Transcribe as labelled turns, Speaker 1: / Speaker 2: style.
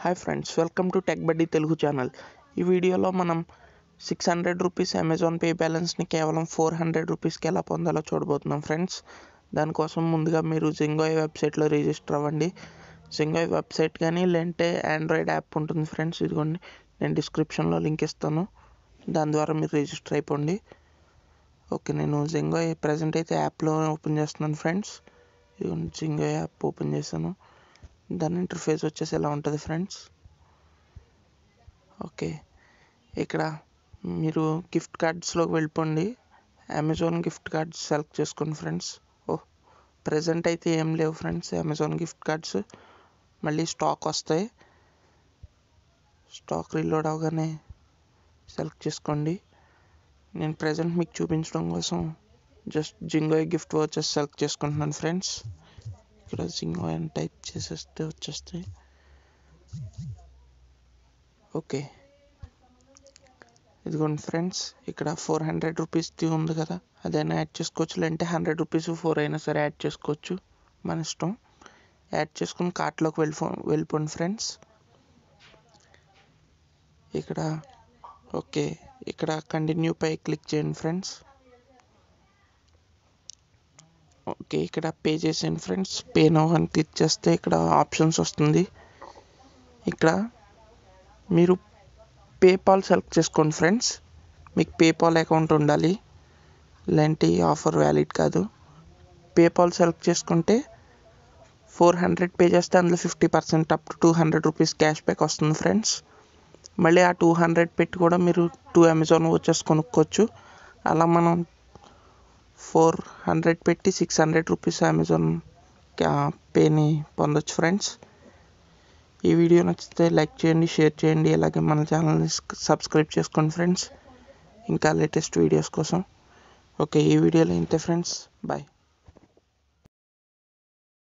Speaker 1: Hi friends, welcome to tech బడ్డీ Telugu channel. ఈ వీడియోలో మనం 600 రూపీస్ అమెజాన్ పే బ్యాలెన్స్ని కేవలం 400 రూపీస్కి ఎలా పొందాలో చూడబోతున్నాం ఫ్రెండ్స్. దానికోసం ముందుగా మీరు జింగోయ్ వెబ్సైట్లో రిజిస్టర్ అవ్వండి. జింగోయ్ వెబ్సైట్ కానీ లేదంటే ఆండ్రాయిడ్ యాప్ ఉంటుంది ఫ్రెండ్స్, ఇదిగోండి నేను డిస్క్రిప్షన్లో లింక్ ఇస్తాను, దాని ద్వారా మీరు రిజిస్టర్ అయిపోండి. ఓకే, నేను జింగోయ్ ప్రజెంట్ అయితే యాప్లో ఓపెన్ చేస్తున్నాను ఫ్రెండ్స్. ఇదిగోండి జింగోయ్ యాప్ ఓపెన్ చేశాను. దాని ఇంటర్ఫేస్ వచ్చేసి ఎలా ఉంటుంది ఫ్రెండ్స్. ఓకే, ఇక్కడ మీరు గిఫ్ట్ కార్డ్స్లోకి వెళ్ళిపోండి. అమెజాన్ గిఫ్ట్ కార్డ్స్ సెలెక్ట్ చేసుకోండి ఫ్రెండ్స్. ప్రజెంట్ అయితే ఏం లేవు ఫ్రెండ్స్ అమెజాన్ గిఫ్ట్ కార్డ్స్. మళ్ళీ స్టాక్ వస్తాయి. స్టాక్ రీలోడ్ అవగానే సెలెక్ట్ చేసుకోండి. నేను ప్రజెంట్ మీకు చూపించడం కోసం జస్ట్ జింగోయ్ గిఫ్ట్ వోచర్స్ సెలెక్ట్ చేసుకుంటున్నాను ఫ్రెండ్స్. ఇక్కడ జింగోయ్ అని టైప్ చేసేస్తే వచ్చేస్తాయి. ఓకే, ఇదిగోండి ఫ్రెండ్స్, ఇక్కడ 400 రూపీస్ది ఉంది కదా, అదైనా యాడ్ చేసుకోవచ్చు, లేదంటే 100 రూపీస్ 4 అయినా సరే యాడ్ చేసుకోవచ్చు, మన ఇష్టం. యాడ్ చేసుకుని కార్ట్లోకి వెళ్ళిపోండి ఫ్రెండ్స్. ఇక్కడ ఓకే, ఇక్కడ కంటిన్యూ పై క్లిక్ చేయండి ఫ్రెండ్స్. ఓకే, ఇక్కడ పే చేసేయండి ఫ్రెండ్స్. పే నౌ అని క్లిక్ చేస్తే ఇక్కడ ఆప్షన్స్ వస్తుంది. ఇక్కడ మీరు పేపాల్ సెలెక్ట్ చేసుకోండి ఫ్రెండ్స్. మీకు పేపాల్ అకౌంట్ ఉండాలి, ఇలాంటి ఆఫర్ వ్యాలిడ్ కాదు. పేపాల్ సెలెక్ట్ చేసుకుంటే 400 పే చేస్తే అందులో 50% up to 200 rupees cash back వస్తుంది ఫ్రెండ్స్. మళ్ళీ ఆ 200 పెట్టి కూడా మీరు 2 అమెజాన్ వోచర్స్ కొనుక్కోవచ్చు. అలా మనం 400 పెట్టి 600 రూపీస్ అమెజాన్ పేని పొందొచ్చు ఫ్రెండ్స్. ఈ వీడియో నచ్చితే లైక్ చేయండి, షేర్ చేయండి, అలాగే మన ఛానల్ని సబ్స్క్రైబ్ చేసుకోండి ఫ్రెండ్స్, ఇంకా లేటెస్ట్ వీడియోస్ కోసం. ఓకే, ఈ వీడియోలో ఇంతే ఫ్రెండ్స్, బాయ్.